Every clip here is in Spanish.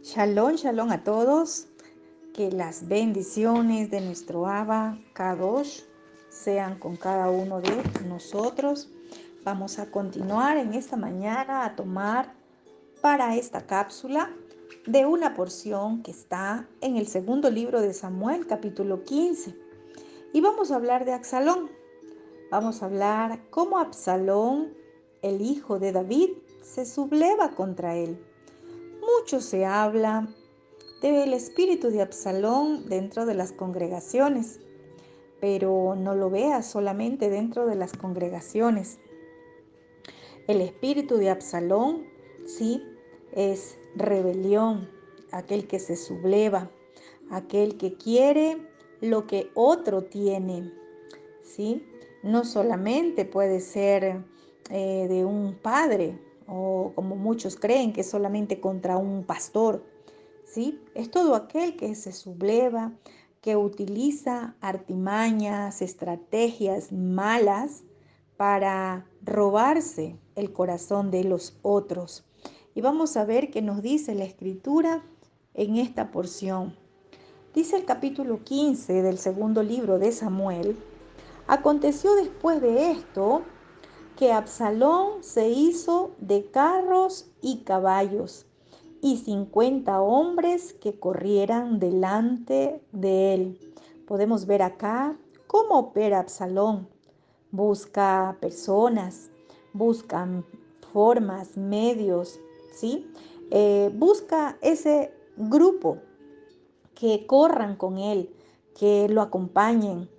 Shalom, shalom a todos. Que las bendiciones de nuestro Abba Kadosh sean con cada uno de nosotros. Vamos a continuar en esta mañana a tomar para esta cápsula de una porción que está en el segundo libro de Samuel, capítulo 15. Y vamos a hablar de Absalón. Vamos a hablar cómo Absalón, el hijo de David, se subleva contra él. Mucho se habla del espíritu de Absalón dentro de las congregaciones, pero no lo veas solamente dentro de las congregaciones. El espíritu de Absalón, sí, es rebelión, aquel que se subleva, aquel que quiere lo que otro tiene, sí. No solamente puede ser de un padre o como muchos creen que es solamente contra un pastor. ¿Sí? Es todo aquel que se subleva, que utiliza artimañas, estrategias malas para robarse el corazón de los otros. Y vamos a ver qué nos dice la Escritura en esta porción. Dice el capítulo 15 del segundo libro de Samuel: aconteció después de esto que Absalón se hizo de carros y caballos y 50 hombres que corrieran delante de él. Podemos ver acá cómo opera Absalón. Busca personas, busca formas, medios, ¿sí? Busca ese grupo que corran con él, que lo acompañen.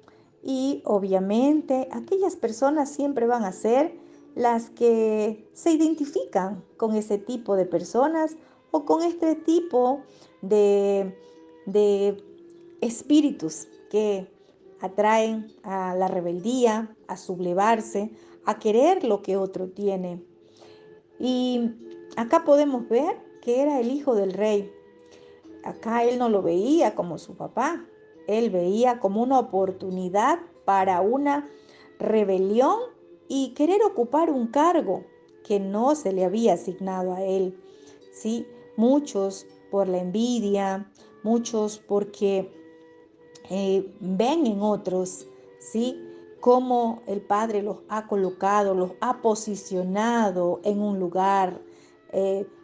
Y obviamente aquellas personas siempre van a ser las que se identifican con ese tipo de personas o con este tipo de, de espíritus que atraen a la rebeldía, a sublevarse, a querer lo que otro tiene. Y acá podemos ver que era el hijo del rey. Acá él no lo veía como su papá, él veía como una oportunidad para una rebelión y querer ocupar un cargo que no se le había asignado a él. Sí, muchos por la envidia, muchos porque ven en otros, sí, cómo el Padre los ha colocado, los ha posicionado en un lugar,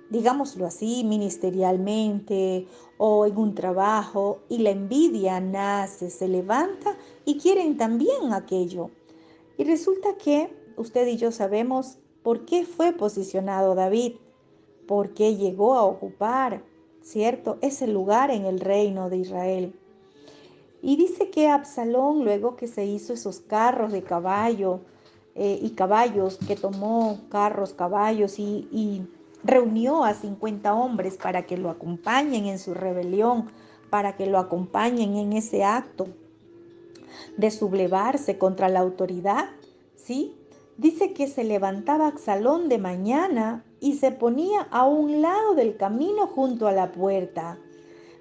digámoslo así, ministerialmente o en un trabajo, y la envidia nace, se levanta y quieren también aquello. Y resulta que usted y yo sabemos por qué fue posicionado David, por qué llegó a ocupar, ¿cierto?, ese lugar en el reino de Israel. Y dice que Absalón, luego que se hizo esos carros de caballo y caballos, que tomó carros, caballos y reunió a 50 hombres para que lo acompañen en su rebelión, para que lo acompañen en ese acto de sublevarse contra la autoridad, ¿sí? Dice que se levantaba Absalón de mañana y se ponía a un lado del camino junto a la puerta.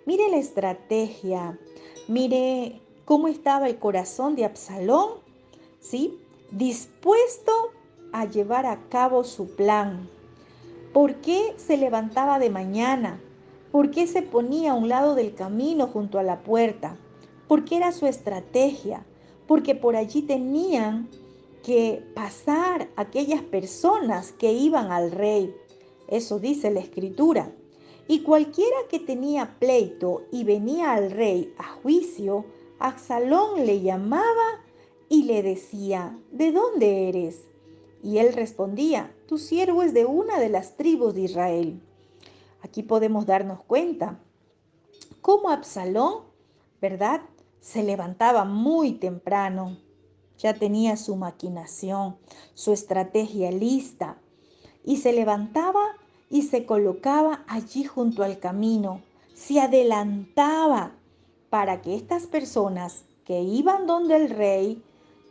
Mire la estrategia, mire cómo estaba el corazón de Absalón, ¿sí? Dispuesto a llevar a cabo su plan. ¿Por qué se levantaba de mañana? ¿Por qué se ponía a un lado del camino junto a la puerta? Porque era su estrategia, porque por allí tenían que pasar aquellas personas que iban al rey. Eso dice la escritura. Y cualquiera que tenía pleito y venía al rey a juicio, Absalón le llamaba y le decía: ¿de dónde eres? Y él respondía: tu siervo es de una de las tribus de Israel. Aquí podemos darnos cuenta cómo Absalón, ¿verdad?, se levantaba muy temprano. Ya tenía su maquinación, su estrategia lista, y se levantaba y se colocaba allí junto al camino. Se adelantaba para que estas personas que iban donde el rey,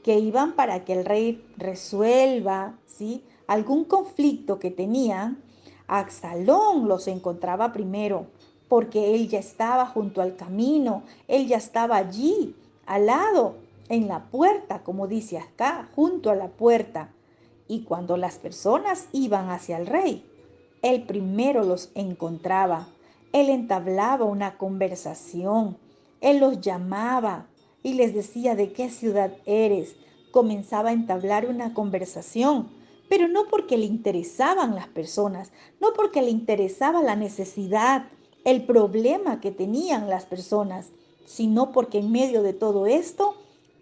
que iban para que el rey resuelva, ¿sí?, algún conflicto que tenían, Absalón los encontraba primero, porque él ya estaba junto al camino, él ya estaba allí, al lado, en la puerta, como dice acá, junto a la puerta. Y cuando las personas iban hacia el rey, él primero los encontraba, Él entablaba una conversación, él los llamaba y les decía de qué ciudad eres. Comenzaba a entablar una conversación, pero no porque le interesaban las personas, no porque le interesaba la necesidad, el problema que tenían las personas, sino porque en medio de todo esto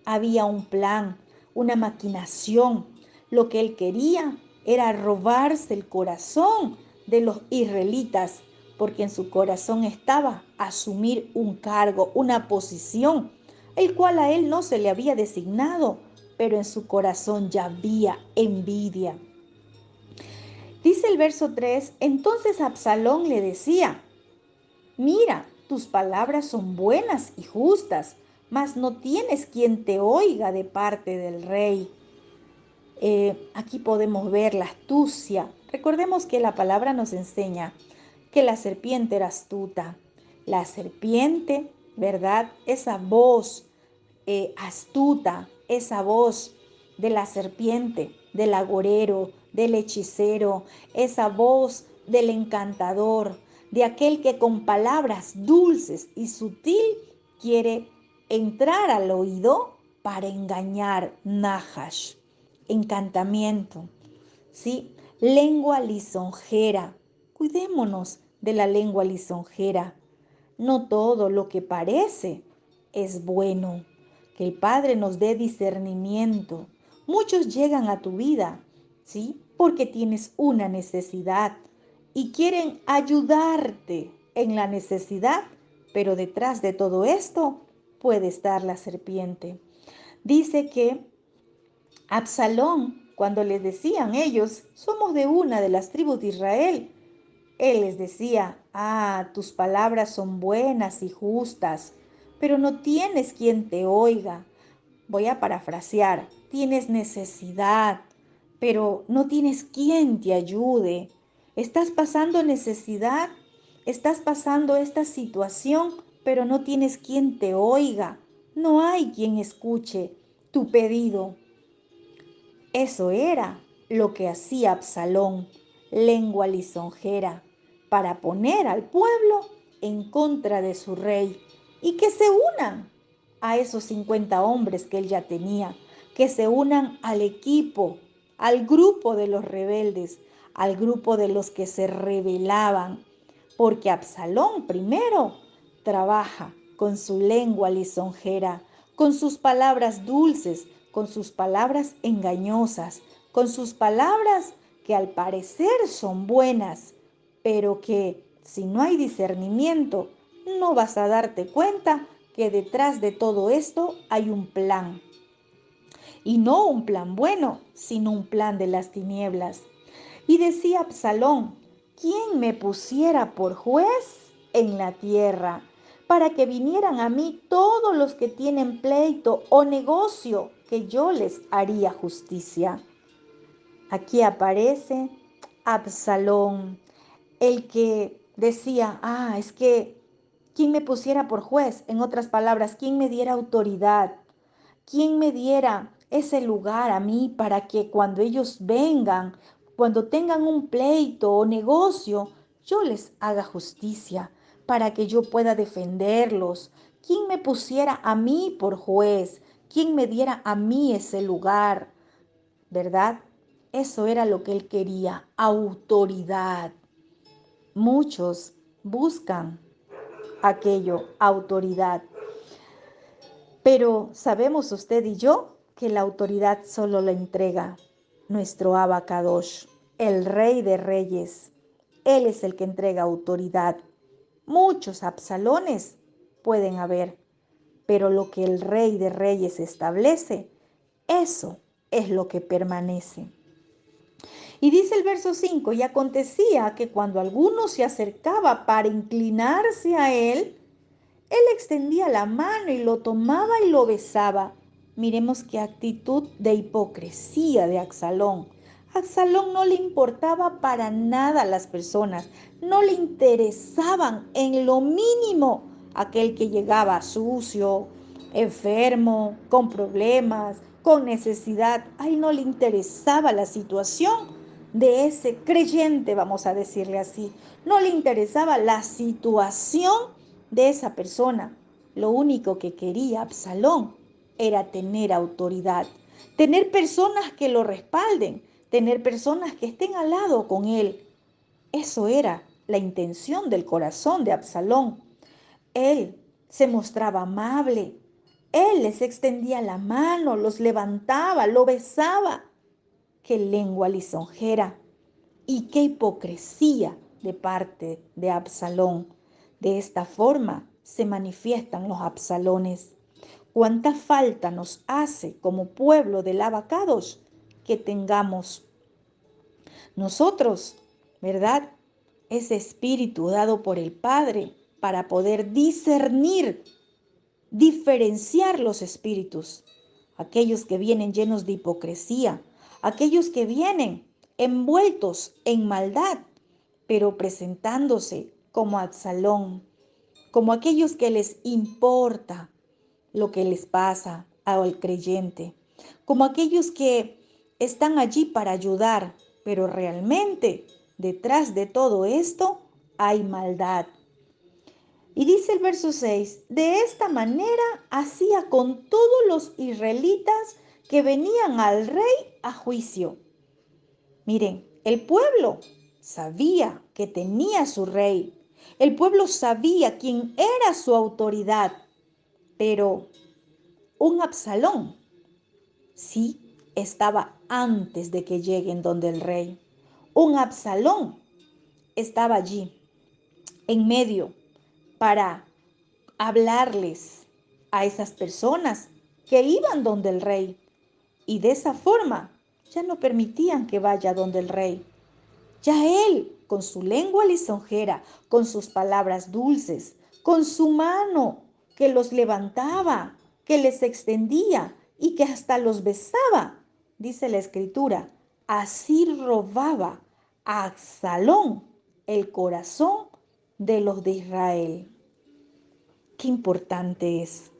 había un plan, una maquinación. Lo que él quería era robarse el corazón de los israelitas, porque en su corazón estaba asumir un cargo, una posición, el cual a él no se le había designado, pero en su corazón ya había envidia. Dice el verso 3, entonces Absalón le decía, mira, tus palabras son buenas y justas, mas no tienes quien te oiga de parte del rey. Aquí podemos ver la astucia. Recordemos que la palabra nos enseña que la serpiente era astuta. La serpiente, ¿verdad? Esa voz astuta, esa voz de la serpiente, del agorero, del hechicero, esa voz del encantador, de aquel que con palabras dulces y sutil quiere entrar al oído para engañar. Nahash, encantamiento, ¿sí? Lengua lisonjera. Cuidémonos de la lengua lisonjera. No todo lo que parece es bueno. Que el Padre nos dé discernimiento. Muchos llegan a tu vida, ¿sí? Porque tienes una necesidad y quieren ayudarte en la necesidad, pero detrás de todo esto puede estar la serpiente. Dice que Absalón, cuando les decían ellos, somos de una de las tribus de Israel, él les decía, tus palabras son buenas y justas, pero no tienes quien te oiga. Voy a parafrasear, tienes necesidad, pero no tienes quien te ayude. Estás pasando necesidad, estás pasando esta situación, pero no tienes quien te oiga. No hay quien escuche tu pedido. Eso era lo que hacía Absalón, lengua lisonjera, para poner al pueblo en contra de su rey y que se unan a esos 50 hombres que él ya tenía, que se unan al equipo, al grupo de los rebeldes, al grupo de los que se rebelaban, porque Absalón primero trabaja con su lengua lisonjera, con sus palabras dulces, con sus palabras engañosas, con sus palabras que al parecer son buenas, pero que si no hay discernimiento, no vas a darte cuenta que detrás de todo esto hay un plan. Y no un plan bueno, sino un plan de las tinieblas. Y decía Absalón, ¿quién me pusiera por juez en la tierra para que vinieran a mí todos los que tienen pleito o negocio, que yo les haría justicia? Aquí aparece Absalón, el que decía, es que, ¿quién me pusiera por juez? En otras palabras, ¿quién me diera autoridad? ¿Quién me diera ese lugar a mí para que cuando ellos vengan, cuando tengan un pleito o negocio, yo les haga justicia, para que yo pueda defenderlos? ¿Quién me pusiera a mí por juez? ¿Quién me diera a mí ese lugar? ¿Verdad? Eso era lo que él quería, autoridad. Muchos buscan aquello, autoridad. Pero sabemos usted y yo que la autoridad solo la entrega nuestro Abacadosh, el Rey de Reyes. Él es el que entrega autoridad. Muchos Absalones pueden haber, pero lo que el Rey de Reyes establece, eso es lo que permanece. Y dice el verso 5, y acontecía que cuando alguno se acercaba para inclinarse a él extendía la mano y lo tomaba y lo besaba. Miremos qué actitud de hipocresía de Absalón. A Absalón no le importaba para nada a las personas, no le interesaban en lo mínimo aquel que llegaba sucio, enfermo, con problemas, con necesidad. A él no le interesaba la situación de ese creyente, vamos a decirle así. No le interesaba la situación de esa persona. Lo único que quería Absalón era tener autoridad, tener personas que lo respalden, tener personas que estén al lado con él. Eso era la intención del corazón de Absalón. Él se mostraba amable. Él les extendía la mano, los levantaba, lo besaba. Qué lengua lisonjera y qué hipocresía de parte de Absalón. De esta forma se manifiestan los Absalones. Cuánta falta nos hace como pueblo del Abacados que tengamos nosotros, ¿verdad? Ese espíritu dado por el Padre para poder discernir, diferenciar los espíritus. Aquellos que vienen llenos de hipocresía, aquellos que vienen envueltos en maldad, pero presentándose como Absalón, como aquellos que les importa lo que les pasa al creyente, como aquellos que están allí para ayudar, pero realmente detrás de todo esto hay maldad. Y dice el verso 6, de esta manera hacía con todos los israelitas que venían al rey a juicio. Miren, el pueblo sabía que tenía su rey. El pueblo sabía quién era su autoridad. Pero un Absalón, sí, estaba antes de que lleguen donde el rey. Un Absalón estaba allí, en medio, para hablarles a esas personas que iban donde el rey. Y de esa forma ya no permitían que vaya donde el rey. Ya él, con su lengua lisonjera, con sus palabras dulces, con su mano que los levantaba, que les extendía y que hasta los besaba, dice la escritura, así robaba a Absalón el corazón de los de Israel. Qué importante es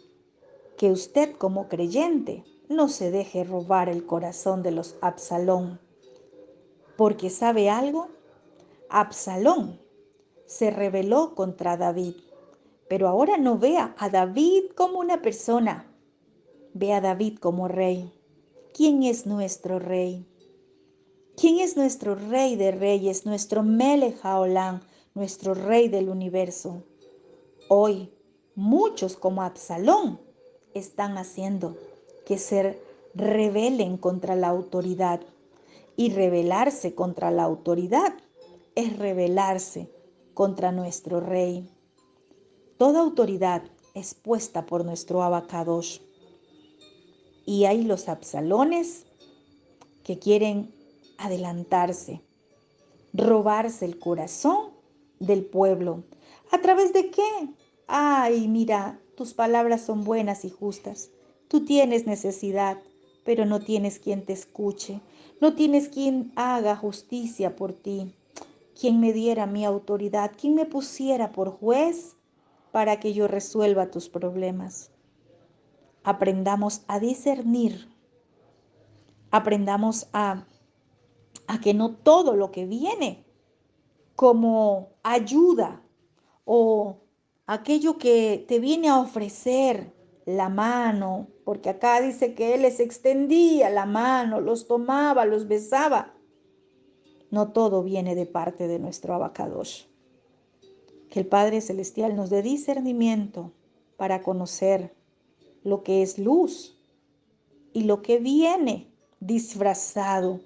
que usted como creyente no se deje robar el corazón de los Absalón, porque ¿sabe algo? Absalón se rebeló contra David, pero ahora no vea a David como una persona, ve a David como rey. ¿Quién es nuestro rey? ¿Quién es nuestro rey de reyes, nuestro Melech Haolam, nuestro rey del universo? Hoy, muchos como Absalón están haciendo que se rebelen contra la autoridad. Y rebelarse contra la autoridad es rebelarse contra nuestro rey. Toda autoridad es puesta por nuestro Abacadosh. Y hay los Absalones que quieren adelantarse, robarse el corazón del pueblo. ¿A través de qué? Ay, mira, tus palabras son buenas y justas. Tú tienes necesidad, pero no tienes quien te escuche. No tienes quien haga justicia por ti. Quien me diera mi autoridad, quien me pusiera por juez para que yo resuelva tus problemas. Aprendamos a discernir. Aprendamos a que no todo lo que viene como ayuda o aquello que te viene a ofrecer la mano, porque acá dice que Él les extendía la mano, los tomaba, los besaba. No todo viene de parte de nuestro Abacadosh. Que el Padre Celestial nos dé discernimiento para conocer lo que es luz y lo que viene disfrazado,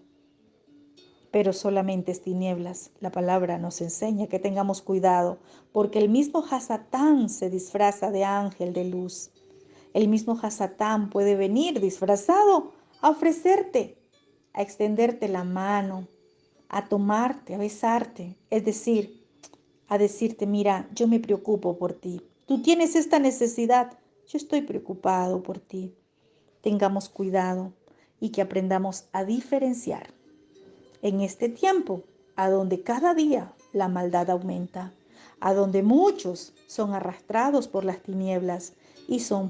pero solamente es tinieblas. La palabra nos enseña que tengamos cuidado, porque el mismo Hasatán se disfraza de ángel de luz. El mismo Hasatán puede venir disfrazado a ofrecerte, a extenderte la mano, a tomarte, a besarte, es decir, a decirte, mira, yo me preocupo por ti. Tú tienes esta necesidad, yo estoy preocupado por ti. Tengamos cuidado y que aprendamos a diferenciar en este tiempo, a donde cada día la maldad aumenta, a donde muchos son arrastrados por las tinieblas y son